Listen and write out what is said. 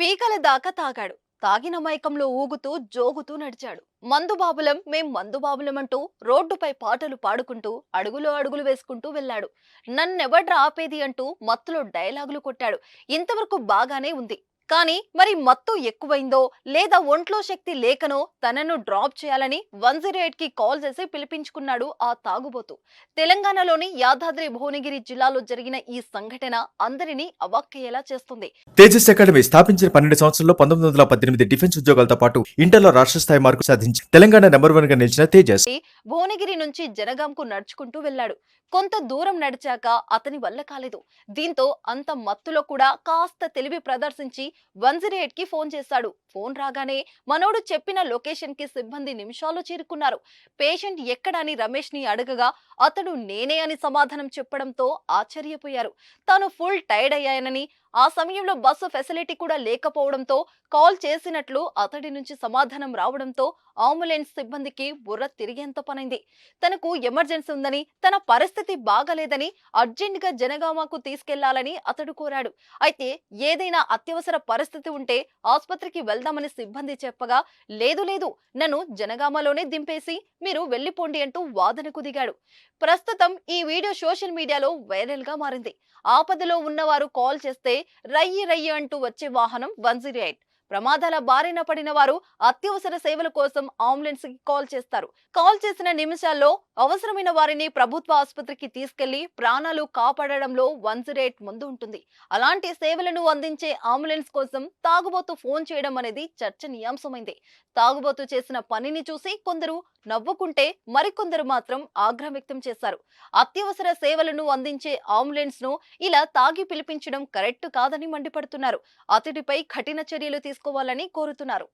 పీకల దాకా తాగాడు. తాగిన మైకంలో ఊగుతూ జోగుతూ నడిచాడు. మందు బాబులం మేం మందు బాబులం అంటూ రోడ్డుపై పాటలు పాడుకుంటూ అడుగులో అడుగులు వేసుకుంటూ వెళ్ళాడు. నన్నెవడ్రా ఆపేది అంటూ మత్తులో డైలాగులు కొట్టాడు. ఇంతవరకు బాగానే ఉంది. కానీ మరి మత్తు ఎక్కువైందో లేదా ఒంట్లో శక్తి లేకనో తనను డ్రాప్ చేయాలని 108 కి కాల్ చేసి పిలిపించుకున్నాడు ఆ తాగుబోతు. తెలంగాణలోని యాదాద్రి భువనగిరి జిల్లాలో జరిగిన ఈ సంఘటన అందరినీ అవాక్కయ్యేలా చేస్తుంది. తేజస్ అకాడమీ స్థాపించిన 12 సంవత్సరంలో 1918 డిఫెన్స్ ఉద్యోగాలతో పాటు ఇంటర్లో రాష్ట్ర స్థాయి మార్కు సాధించి తెలంగాణ నెంబర్ 1 గా నిలిచిన తేజస్ భువనగిరి నుంచి జనగాంకు నడుచుకుంటూ వెళ్లాడు. కొంత దూరం నడిచాక అతని వల్ల కాలేదు. దీంతో అంత మత్తులో కూడా కాస్త తెలివి ప్రదర్శించి 108 కి ఫోన్ చేశాడు. ఫోన్ రాగానే మనోడు చెప్పిన లొకేషన్ కి సిబ్బంది నిమిషాల్లో చేరుకున్నారు. పేషెంట్ ఎక్కడని రమేష్ ని అడగగా అతడు నేనే అని సమాధానం చెప్పడంతో ఆశ్చర్యపోయారు. తాను ఫుల్ టైర్డ్ అయ్యానని, ఆ సమయంలో బస్సు ఫెసిలిటీ కూడా లేకపోవడంతో కాల్ చేసినట్లు అతడి నుంచి సమాధానం రావడంతో అంబులెన్స్ సిబ్బందికి బుర్ర తిరిగేంత పనైంది. తనకు ఎమర్జెన్సీ ఉందని, తన పరిస్థితి బాగలేదని అర్జెంట్ గా జనగామకు తీసుకెళ్లాలని అతడు కోరాడు. అయితే ఏదైనా అత్యవసర పరిస్థితి ఉంటే ఆసుపత్రికి వెళ్దామని సిబ్బంది చెప్పగా లేదు లేదు నన్ను జనగామలోనే దింపేసి మీరు వెళ్లిపోండి అంటూ వాదనకు దిగాడు. ప్రస్తుతం ఈ వీడియో సోషల్ మీడియాలో వైరల్ గా మారింది. ఆపదలో ఉన్నవారు కాల్ చేస్తే రయ్యి రయ్యి అంటూ వచ్చే వాహనం 108. ప్రమాదాల బారిన పడిన వారు అత్యవసర సేవల కోసం అంబులెన్స్ కి కాల్ చేస్తారు. కాల్ చేసిన నిమిషాల్లో అవసరమైన వారిని ప్రభుత్వ ఆసుపత్రికి తీసుకెళ్లి ప్రాణాలు కాపాడడంలో 108 ముందు ఉంటుంది. అలాంటి సేవలను అందించే అంబులెన్స్ కోసం తాగుబోతు ఫోన్ చేయడం అనేది చర్చనీయాంశమైంది. తాగుబోతు చేసిన పనిని చూసి కొందరు నవ్వుకుంటే మరికొందరు మాత్రం ఆగ్రహం వ్యక్తం చేశారు. అత్యవసర సేవలను అందించే అంబులెన్స్ ను ఇలా తాగి పిలిపించడం కరెక్ట్ కాదని మండిపడుతున్నారు. అతడిపై కఠిన చర్యలు తీసుకోవాలని కోరుతున్నారు.